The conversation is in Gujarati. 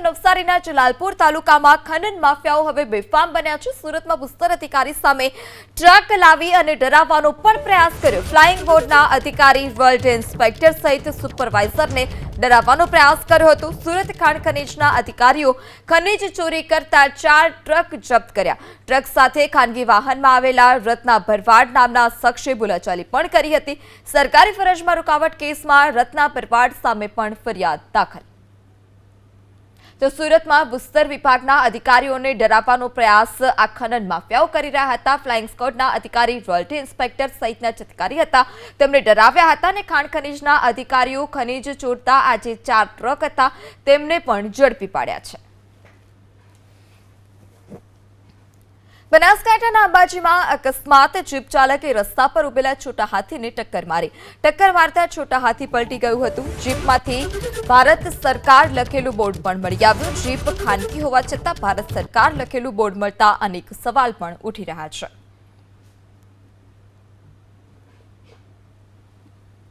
નવસારીના જલાલપુર તાલુકામાં ખનન માફિયાઓ હવે બેફામ બન્યા છે। સુરતમાં ભૂસ્તર અધિકારી સામે ટ્રક લાવી અને ડરાવવાનો પણ પ્રયાસ કર્યો। ફ્લાઇંગ બોર્ડના અધિકારી, વર્લ્ડ ઇન્સ્પેક્ટર સહિત સુપરવાઇઝરને ડરાવવાનો પ્રયાસ કર્યો હતો। સુરત ખાણ ખનીજના અધિકારીઓ ખનીજ ચોરી કરતા 4 ટ્રક જપ્ત કર્યા। ટ્રક સાથે ખાનગી વાહનમાં આવેલા રત્ના ભરવાડ નામના શખ્સે બોલાચાલી પણ કરી હતી। સરકારી ફરજમાં રૂકાવટ કેસમાં રત્ના ભરવાડ સામે પણ ફરિયાદ દાખલ। તો સુરતમાં ભૂસ્તર વિભાગના અધિકારીઓને ડરાવવાનો પ્રયાસ આ ખનન માફિયાઓ કરી રહ્યા હતા। ફ્લાઇંગ સ્ક્વોડના અધિકારી, રોયલ્ટી ઇન્સ્પેક્ટર સહિતના અધિકારી હતા, તેમને ડરાવ્યા હતા અને ખાણ ખનીજના અધિકારીઓ ખનીજ ચોરતા આ જે 4 ટ્રક હતા તેમને પણ ઝડપી પાડ્યા છે। બનાસકાંઠાના અંબાજીમાં અકસ્માત। જીપ ચાલકે રસ્તા પર ઉભેલા છોટા હાથીને ટક્કર મારી। ટક્કર મારતા છોટા હાથી પલટી ગયું હતું। જીપમાંથી ભારત સરકાર લખેલું બોર્ડ પણ મળી આવ્યું। જીપ ખાનગી હોવા છતાં ભારત સરકાર લખેલું બોર્ડ મળતા અનેક સવાલ પણ ઉઠી રહ્યા છે।